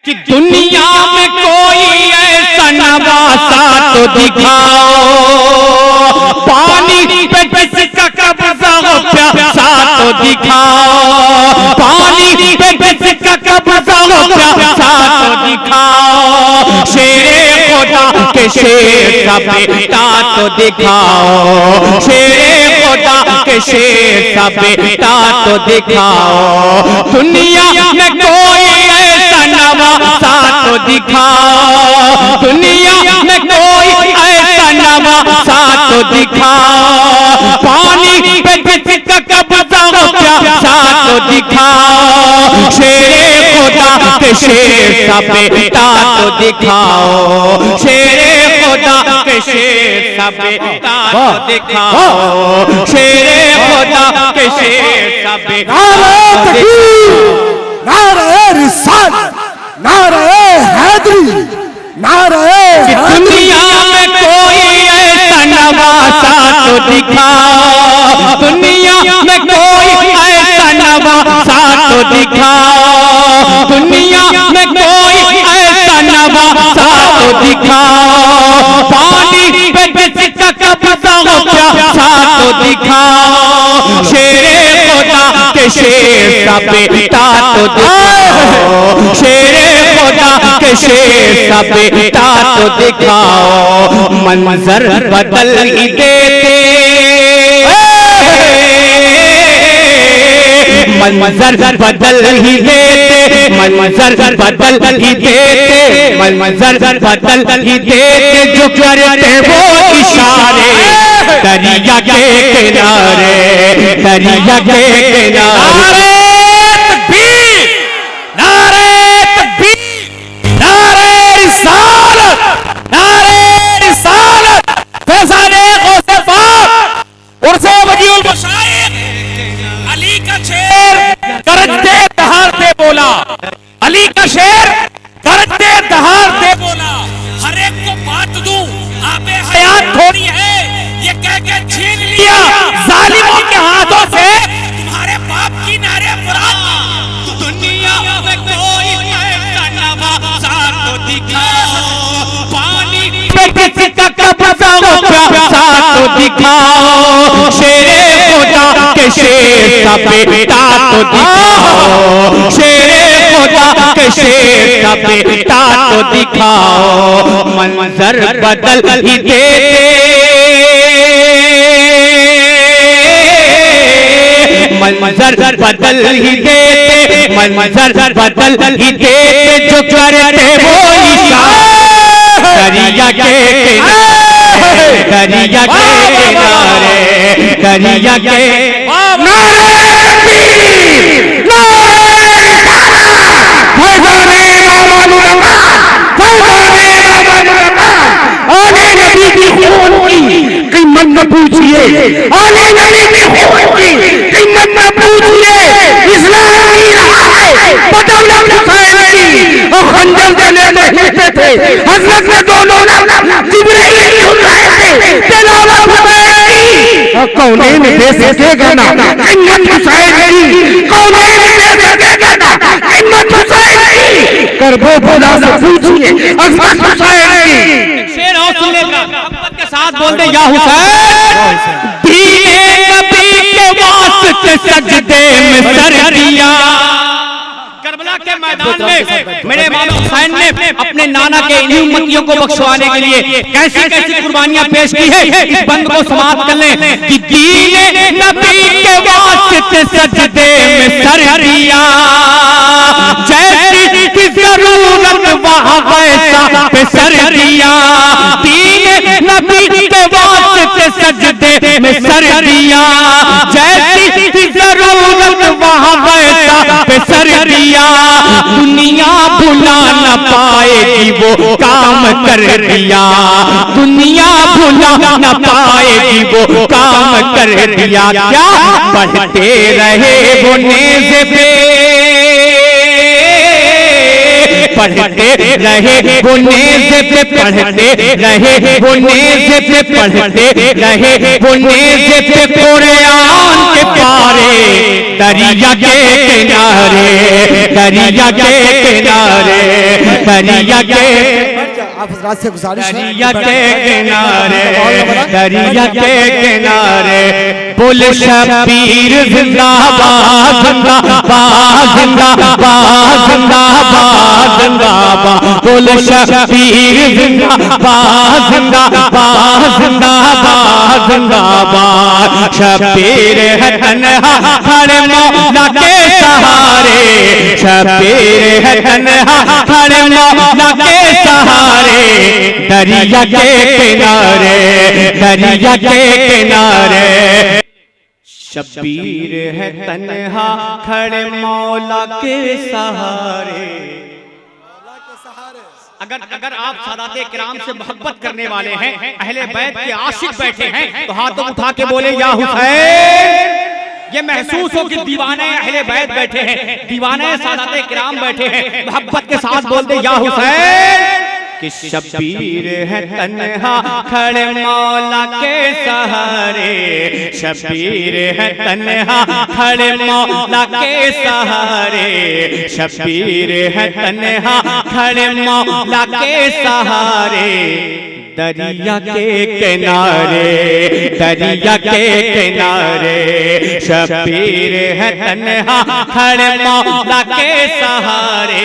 कि दुनिया में कोई ऐसा नवासा तो दिखाओ, पानी पे किसका कब्जा हो प्यासा तो दिखाओ, पानी पे किसका कब्जा हो प्यासा तो दिखाओ, शेरे खुदा के शेर का बेटा तो दिखाओ, शेरे खुदा के शेर का बेटा तो दिखाओ, दुनिया में कोई ऐसा नवासा तो दिखाओ, दुनिया में कोई ऐसा नवासा तो दिखाओ, पानी पे किसका कब्जा हो प्यासा तो दिखाओ, शेरे खुदा के शेर का बेटा तो दिखाओ, शेरे खुदा के शेर का बेटा तो दिखाओ, शेरे खुदा के शेर का बेटा तो दिखाओ। नारे रिसालत, नारे हैदरी, नारे दुनिया में कोई ऐसा नवासा तो दिखाओ, दुनिया में कोई ऐसा नवासा तो दिखाओ, दुनिया में कोई ऐसा नवासा तो दिखाओ, पानी पे किसका कब्जा हो प्यासा तो दिखाओ, शेरे खुदा के शेर का बेटा तो दिखाओ, शेरे खुदा के शेर का बेटा तो दिखाओ, मंजर बदल ही देते, मंजर बदल ही देते, मंजर बदल ही देते, मंजर बदल ही देते, जो करते वो इशारे दरिया के किनारे, दरिया के किनारे। नारे तकबीर, नारे रिसालत, नारे रिसालत, फैज़ाने गौसे पाक उर्से वजीउल मशाइख अली का शेर गरजते दहाड़ते बोला, अली का शेर गरजते दहाड़ते बोला, हर एक को बात दूं आपे हयात थोड़ी है, ये कह के छीन लिया जालिमों के हाथों से तुम्हारे बाप की नारे मुराद। दुनिया में कोई ऐसा नवासा तो दिखाओ, पानी पे किसका कब्जा हो प्यासा तो दिखाओ, शेरे खुदा के शेर का बेटा तो दिखाओ, शेरे खुदा के शेर का बेटा तो दिखाओ, मंजर बदल ही देते, मंजर बदल ही देते, मंजर बदल ही देते, जो करते वो इशारे दरिया के किनारे, दरिया के किनारे, दरिया के कीमत न पूछिए, आने नबी की खून की कीमत न पूछिए, इस्लाम की रहा है बदौलत हुसैन की, और खंजर देने में हिलते थे हजरत ने दोनों जिब्रील सुन रहे थे तिलावत हुसैन की, और कौनैन दे सकेगा ना कीमत हुसैन की, कौनैन दे सकेगा ना कीमत हुसैन की, करबो खुदा से पूछिए हजरत हुसैन की। शेर और सुनेगा के साथ बोल दे, या हुसैन दीने नबी के वास्ते सजदे में सर दिया, करबला के मैदान में मेरे इमाम हुसैन ने अपने नाना के इन्हीं उम्मतियों को बख्शवाने के लिए कैसी कैसी कुर्बानियां पेश की है, इस बंद को समाप्त कर लें कि दीने नबी के वास्ते सजदे में सर दिया, जैसी की जरूरत वहाँ वैसा पे सर दिया, दीने नबी के वास्ते सजदे में सर दिया, जैसी की जरूरत वहाँ वैसा पे सर दिया, दुनिया भुला न पाएगी वो काम कर दिया, दुनिया भुला न पाएगी वो काम कर दिया, क्या बढ़ते रहे वो नेज़े पे, पढ़ते रहे वो नेज़े पे, पढ़ते रहे वो नेज़े पे, पढ़ते रहे वो नेज़े पे, कुरान के पारे दरिया के किनारे, दरिया के किनारे, दरिया के आप हजरात से गुजारिश है दरिया के किनारे, दरिया के किनारे बोले शबीर जिंदाबाद जिंदाबाद जिंदाबाद जिंदाबाद जिंदाबाद, बोले शबीर जिंदाबाद जिंदाबाद जिंदाबाद जिंदाबाद। शबीर है तन्हा खड़े मौला के सहारे, शबीर है तन्हा खड़े मौला के सहारे, दरिया के किनारे, दरिया के किनारे। शबीर है तन्हा खड़े मौला के सहारे। अगर आप सादात किराम से मोहब्बत करने वाले हैं, अहले बैत के आशिक बैठे हैं, तो हाथों उठा के बोले या हुसैन। ये महसूस हो कि दीवाने अहले बैत बैठे हैं, दीवाने सादात किराम बैठे हैं, मोहब्बत के साथ बोलते या हुसैन। कि शबीर है तन्हा खड़े मौला के सहारे, शबीर है तन्हा खड़े मौला के सहारे, शबीर है तन्हा खड़े मौला के सहारे, दरिया के किनारे, दरिया के किनारे। शबीर है तन्हा खड़े मौला के सहारे,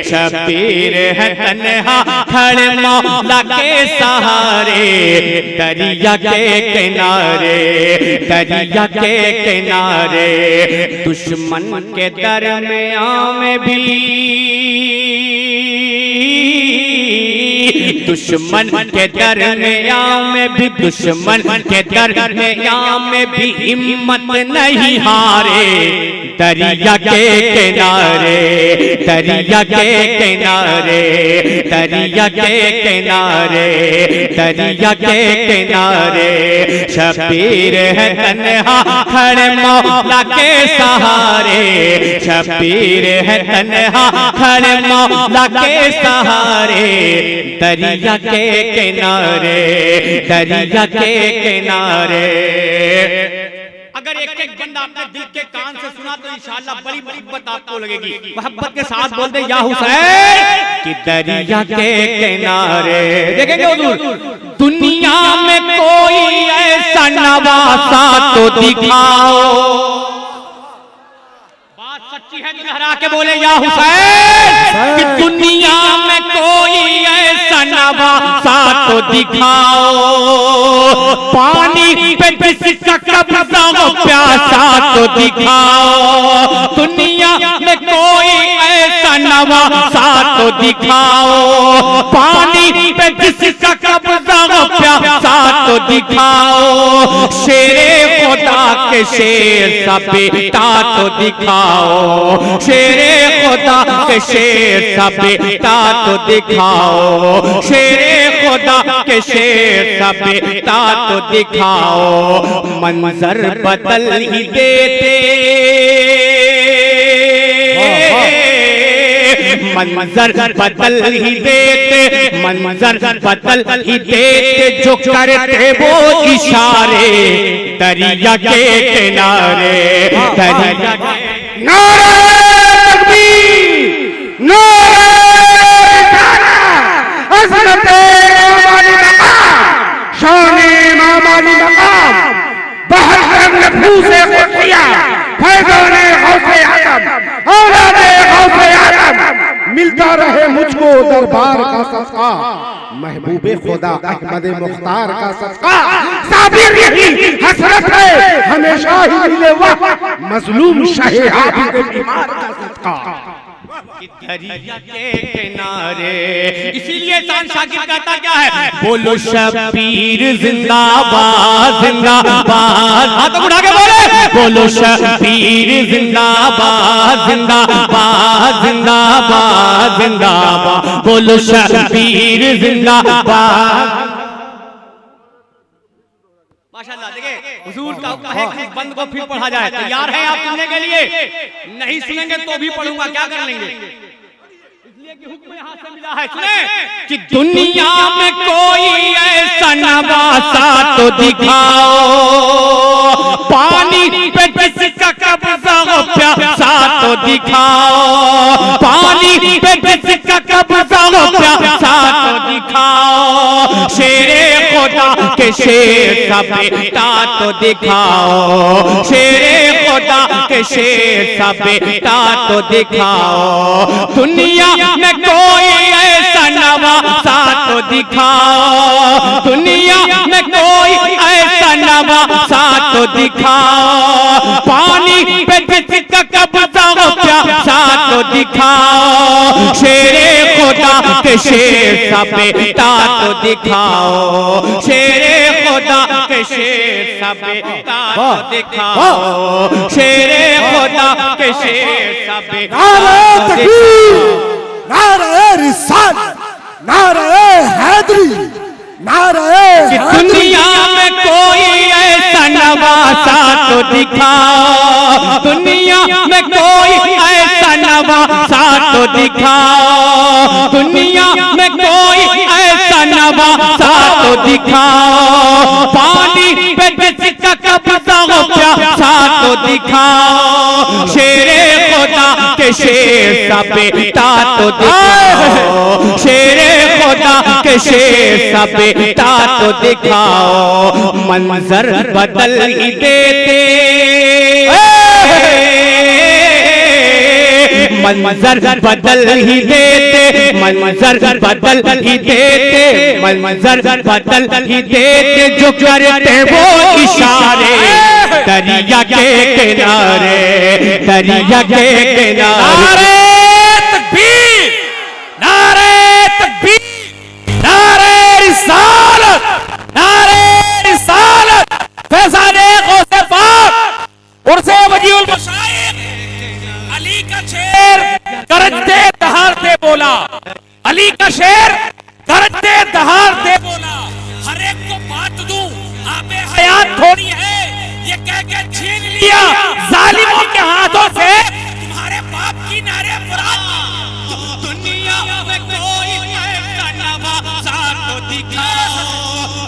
शबीर है तन्हा खड़े मौला के सहारे, दरिया के किनारे, दरिया के किनारे। दुश्मन के दरमियां में भी, दुश्मन के दरमियां में भी, दुश्मन के दरमियां में भी हिम्मत नहीं हारे, दरिया के किनारे, दरिया के किनारे, दरिया के किनारे, दरिया के किनारे। शबीर है तन्हा खड़े मौला के सहारे, शबीर है तन्हा खड़े मौला के सहारे, दरिया के किनारे, दरिया के किनारे। अगर एक एक बंदा अपने दिल के कान से सुना तो इंशाअल्लाह बड़ी मोहब्बत आपको लगेगी। मोहब्बत के साथ बोलते या हुसैन कि दरिया के किनारे। देखेंगे हुजूर, दुनिया में कोई ऐसा नवासा तो दिखाओ। बात सच्ची है, लहरा के बोले या हुसैन कि दुनिया में कोई ऐसा नवासा तो दिखाओ, पानी पे किसका कब्जा हो प्यासा तो दिखाओ। दुनिया में कोई ऐसा नवासा तो दिखाओ, पानी पे किसका कब्जा हो प्यासा तो दिखाओ। शेरे खुदा के शेर सा बेटा तो दिखाओ, शेरे खुदा के शेर सा बेटा तो दिखाओ, शेरे खुदा के शेर सा बेटा तो दिखाओ। मंजर बदल ही देते, मंजर बदल ही देते, मंजर बदल ही देते जो करते वो इशारे, दरिया के किनारे, दरिया के। नारे तकबीर, नारे रिसाला, अज़मते इमामी मकाम, शाने इमामी मकाम, बहर नफूसे खुफिया, फैज़ाने गौसे आदम, औलादे गौसे आदम, मिलता रहे मुझको दरबार का सदका, महबूबे खुदा अहमद मुख्तार का सदका। साबिर यही हसरत है हमेशा ही मिले वह मजलूम शाहे आबिद बीमार का सदका। दरिया के किनारे। इसीलिए शान शाकिर कहता क्या है, बोलो शबीर जिंदाबाद जिंदाबाद। हाथ उठा के बोले, बोलो शबीर जिंदाबाद जिंदाबाद जिंदाबाद जिंदाबाद, बोलो शबीर जिंदाबाद। माशाअल्लाह। देखिए हुजूर का हुक्म है कि इस बंद को फिर पढ़ा जाए। तैयार हैं आप सुनने के लिए? नहीं सुनेंगे तो भी पढ़ूंगा, क्या कर लेंगे? इसलिए कि हुक्म यहाँ से मिला है। सुने कि दुनिया में कोई ऐसा नवासा तो दिखाओ, पानी पे किसका कब्जा हो प्यासा तो दिखाओ, पानी पे किसका कब्जा खुदा के शेर का बेटा तो दिखाओ, शेरे खुदा के शेर का बेटा तो दिखाओ। दुनिया में कोई ऐसा नवासा तो दिखाओ, दुनिया में कोई ऐसा नवासा तो दिखाओ। पानी पे जिसका कब्जा हो प्यासा तो दिखाओ, शेरे खुदा के शेर का बेटा तो दिखाओ, शेरे खुदा के शेर का बेटा तो दिखाओ, शेरे खुदा के शेर का बेटा तो दिखाओ। नारे रिसालत, नारे हैदरी, नारे दुनिया में कोई ऐसा नवासा तो दिखाओ, दुनिया में कोई ऐसा नवासा तो दिखाओ, दुनिया में कोई ऐसा नवासा तो दिखाओ। पानी पे जिसका कब्जा हो प्यासा तो दिखाओ, शेरे खुदा के शेर का बेटा तो दिखाओ, शेरे खुदा के शेर का बेटा तो दिखाओ। मंजर बदल ही देते, मंजर बदल ही देते, मंजर बदल ही देते, मंजर बदल ही देते। जो करते वो इशारे दरिया के किनारे, दरिया के किनारे। उर्से वजीउल मशाइख अली का शेर गरजते दहाड़ते बोला, अली का शेर गरजते दहाड़ते बोला। हर एक को बात दूं आबे हयात थोड़ी है, ये कह के छीन लिया जालिमों के हाथों से तुम्हारे बाप की नारे मुराद। दुनिया में कोई ऐसा नवासा तो दिखाओ,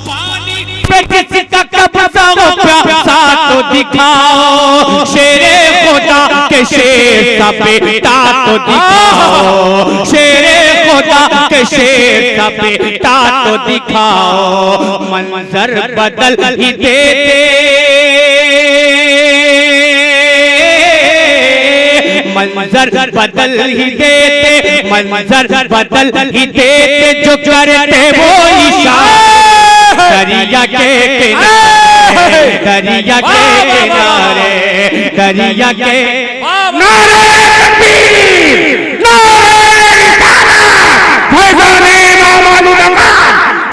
पानी पे किसका कब्जा हो प्यासा तो दिखाओ, शेरे खुदा के शेर का बेटा तो दिखाओ, शेरे खुदा के शेर का बेटा तो दिखाओ। मंजर बदल ही देते, मंजर बदल ही देते, मंजर बदल ही देते। जो करते वो इशारा दरिया के किनारे, दरिया के किनारे, दरिया के नारे तकबीर, नारे रिसालत, फैज़ाने मामानुल्लाह,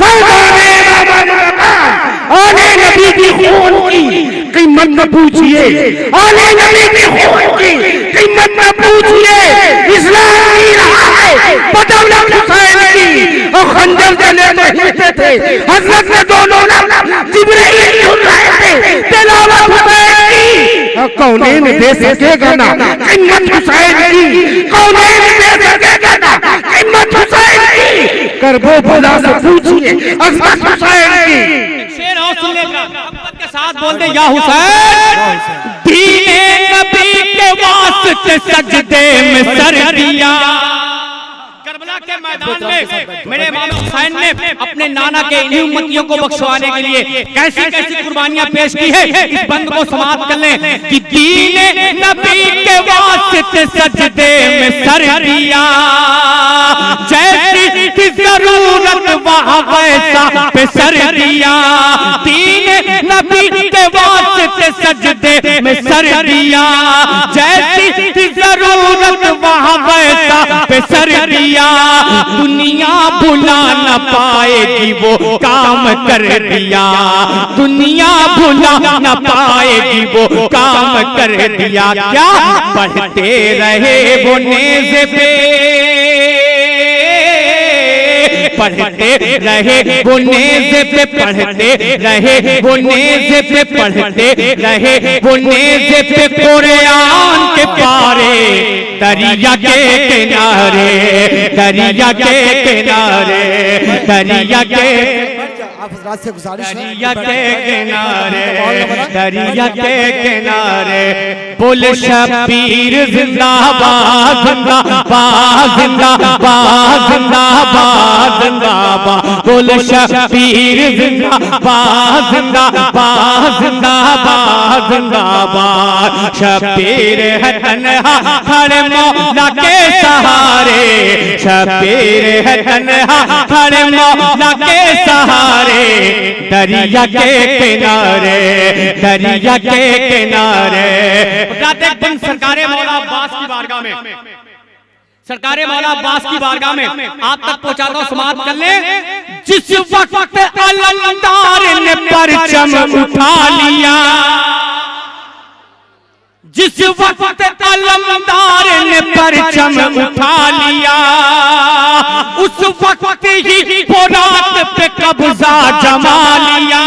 फैज़ाने मामानुल्लाह। आले नबी की खून की कीमत न पूछिए, आले नबी की खून की कीमत न पूछिए। इस्लाम की रहा है बदौलत हुसैन की, और खंजर जले हिलते थे हजरत ने दोनों जिब्रील सुन रहे थे तिलावत हुसैन की। कौनैन दे सकेगा ना कीमत हुसैन की, कौनैन दे सकेगा ना कीमत हुसैन की। करबो खुदा से पूछिए अज़मत हुसैन की। शेर और सुनेगा मोहब्बत के साथ बोल दे या हुसैन। दीने नबी के वास्ते सजदे में सर दिया, करबला के मैदान में मेरे इमाम हुसैन ने अपने नाना के इन्हीं उम्मतियों को बख्शवाने के लिए कैसी कैसी कुर्बानियां पेश की है। इस बंद को समाप्त कर लें कि दीने नबी के वास्ते सजदे में सर दिया, जैसी की जरूरत वहाँ वैसा पे सर दिया। दीने नबी के वास्ते सजदे में सर दिया, जैसी की जरूरत वहाँ वैसा पे सर दिया। दुनिया भुला न पाएगी वो काम कर दिया, दुनिया भुला न पाएगी वो काम कर दिया। क्या पढ़ते रहे वो नेज़े पे, पढ़ते रहे वो नेज़े पे, पढ़ते रहे वो नेज़े पे, पढ़ते रहे वो नेज़े पे। कुरान के पारे दरिया के किनारे, दरिया के किनारे, दरिया के से गुजारिश है दरिया के किनारे, दरिया के किनारे। बोले शबीर जिंदाबाद, जिंदाबाद, जिंदाबाद, जिंदाबाद, जिंदाबाद। बोलो शबीर जिंदाबाद जिंदाबाद जिंदाबाद जिंदाबाद। शबीर है तन्हा खड़े मौला के सहारे, शबीर है तन्हा खड़े मौला के सहारे, दरिया के किनारे दरिया के किनारे। सरकारे मौला अब्बास की बारगाह में, सरकारे मौला अब्बास की बारगाह में आप तक पहुंचाता हूं, समाप्त कर ले। जिस वक्त अलमदार ने परचम उठा लिया, जिस वक्त अलमदार ने परचम उठा लिया, उस वक्त ही फुरात पे कब्जा जमा लिया।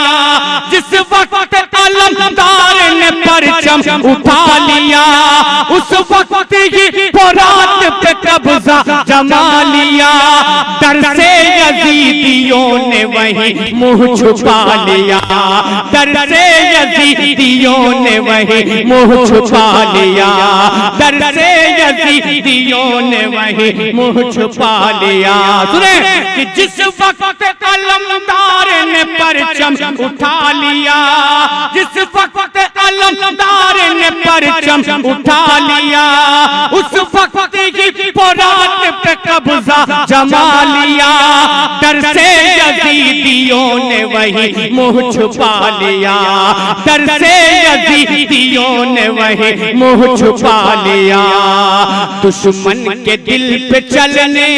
जिस वक्त अलमदार ने परचम उठा लिया, उस वक्त ही फुरात पे कब्जा जमा लिया। डर से यजीदियों ने वही मुंह छुपा लिया, डर से यजीदियों ने वही मुंह छुपा लिया, डर से यजीदियों ने वही मुंह छुपा लिया। सुने कि जिस वक्त अलमदार ने परचम उठा लिया, जिस वक्त अलमदार ने परचम उठा लिया, उस वक्त ही फुरात पे कब्जा जमा लिया। डर से यजीदियों ने वही मुंह छुपा लिया, डर से यजीदियों ने वही मुंह छुपा लिया। दुश्मन के दिल पे चलने,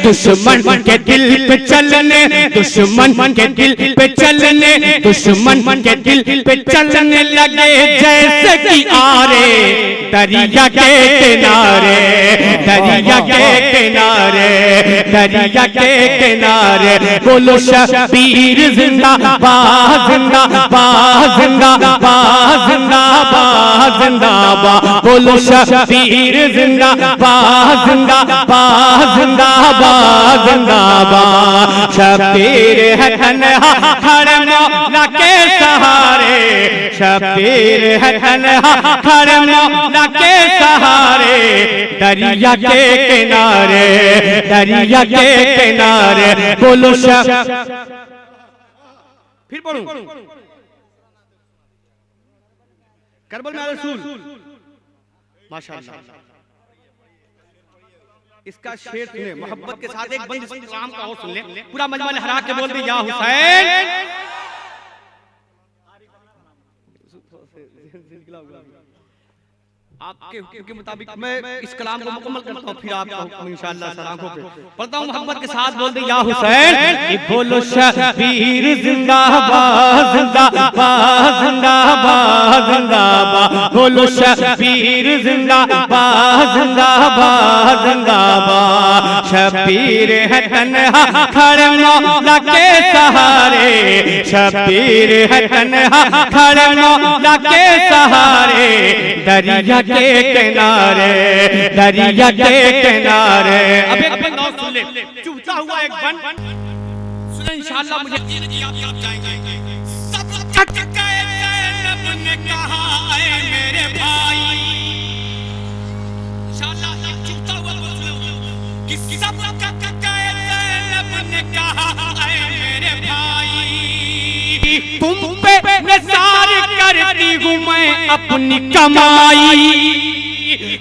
दुश्मन के दिल पे चलने, दुश्मन के दिल पे चलने, दुश्मन के दिल पे चलने लगे जैसे कि आरे दरिया के किनारे, दरिया के किनारे दरिया के किनारे। बोलो शबीर जिंदाबाद जिंदाबाद जिंदाबाद जिंदाबाद जिंदाबाद। बोलो शबीर जिंदाबाद जिंदाबाद जिंदाबाद जिंदाबाद। शबीर है तन्हा खड़े मौला के सहारे, शबीर है तन्हा खड़े मौला के सहारे, दरिया के किनारे दरिया के किनारे। बोलो फिर बोलूं करबल में रसूल माशाअल्लाह। इसका शेर सुने मोहब्बत के साथ, एक बंद इस्लाम का हो सुन ले, पूरा मजमा लहरा के बोल दे या हुसैन। आपके हुक्म के मुताबिक मैं इस कलाम को मुकम्मल करता हूँ, फिर आपका हुक्म इंशाअल्लाह सर आंखों पे पढ़ता हूँ। मोहब्बत के साथ बोल दे या हुसैन। बोलो शबीर जिंदाबाद जिंदाबाद जिंदाबाद जिंदाबाद। बोलो शबीर जिंदाबाद जिंदाबाद जिंदाबाद। शबीर है तन्हा खड़े मौला के सहारे, शबीर है तन्हा खड़े मौला के सहारे, दरिया के किनारे दरिया के किनारे। अब एक बंद और सुन ले, चूता हुआ एक बन सुने इंशाअल्लाह। मुझे आप जाएंगे। सब कट गए ज़ैनब ने कहा ऐ मेरे भाई, इंशाअल्लाह चूता हुआ कि सब कट गए ज़ैनब ने कहा ऐ मेरे भाई, तुम पे निसार करती हूँ मैं अपनी कमाई।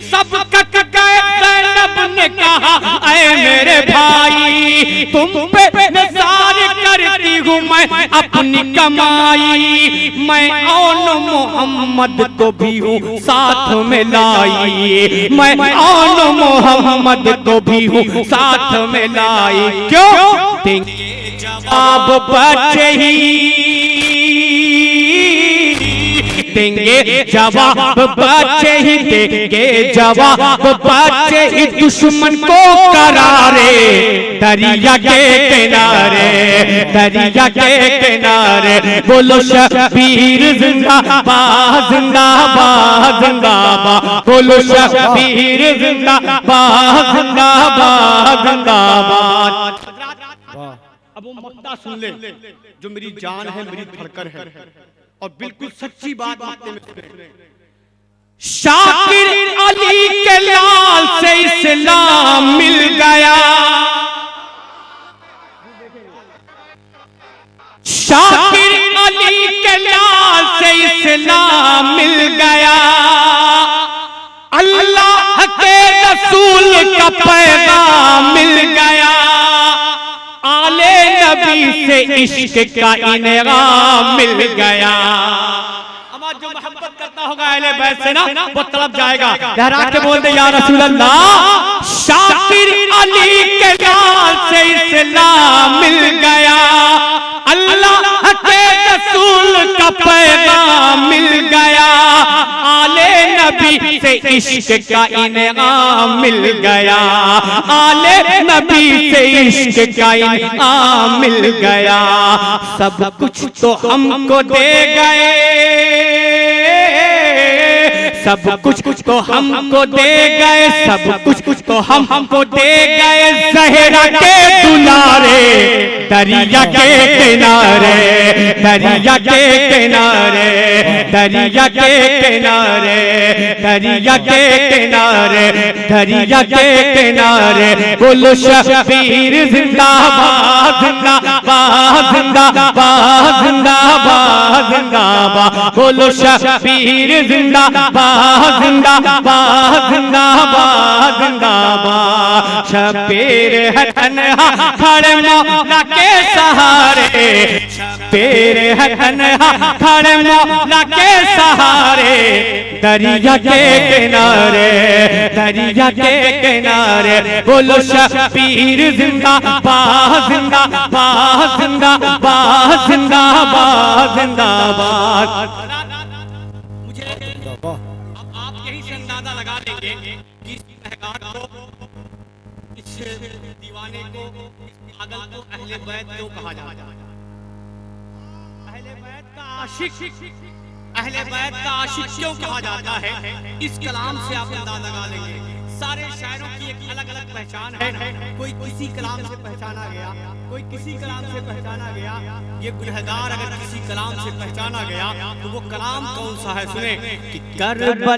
सब कट गए ज़ैनब ने कहा ऐ मेरे भाई, तुम पे निसार करती हूँ मैं अपनी कमाई। मैं औन मोहम्मद को भी हूँ साथ में लाई, मैं औन मोहम्मद को भी हूँ साथ में लाई। क्यों? देंगे जवाब बच्चे ही, देंगे जवाब बच्चे ही, देंगे जवाब बच्चे ही दुश्मन को करारे दरिया के किनारे दरिया के किनारे। बोलो शबीर जिंदाबाद जिंदाबाद जिंदाबाद। बोलो शबीर जिंदाबाद जिंदाबाद जिंदाबाद। अब वो मक्ता सुन ले जो मेरी जान है, मेरी धड़कन है और बिल्कुल सच्ची बात मानते में सुने। शाकिर अली के लाल से इस्लाम मिल गया, शाकिर अली के लाल से इस्लाम मिल गया, अल्लाह के रसूल का पैगाम मिल गया, आले नबी से इश्क का इनाम मिल गया। जो मोहब्बत करता होगा अहले बैत से ना वो तड़प जाएगा। लहरा के बोल दे या रसूल अल्लाह, शाकिर अली के लाल से इस्लाम मिल गया, अल्लाह के रसूल का पैगाम मिल गया, आले नबी से इश्क का इनाम मिल गया, आले नबी से इश्क का इनाम मिल गया। सब कुछ तो हमको दे गए, सब कुछ तो हमको दे गए, सब कुछ तो हमको दे गए, ज़हरा के दुलारे दरिया के किनारे, दरिया के किनारे, दरिया के किनारे, दरिया के किनारे, दरिया के किनारे। बोलो शबीर जिंदाबाद, जिंदाबाद, जिंदाबाद, जिंदाबाद, जिंदाबाद। बोलो शबीर जिंदाबाद, जिंदाबाद, जिंदाबाद, जिंदाबाद। शबीर है तन्हा खड़े मौला के सहारे, शबीर है तन्हा खड़े मौला के सहारे, दरिया के किनारे, दरिया के किनारे। बोलो शबीर जिंदाबाद, जिंदाबाद, जिंदाबाद, जिंदाबाद, जिंदाबाद। अब आप यही से अंदाजा लगा लेंगे कि इस महकार को, इस दीवाने को, इस पागल को अहले बैत क्यों कहा जाता है। अहले बैत का आशिक, अहले बैत का आशिक क्यों कहा जाता है, इस कलाम से आप अंदाजा लगा लेंगे। सारे शायरों की एक अलग अलग पहचान है, कोई किसी कलाम से पहचाना गया, कोई किसी कलाम से पहचाना गया। ये गुनहगार अगर किसी कलाम से पहचाना गया तो वो कलाम कौन सा है, सुने कि करबला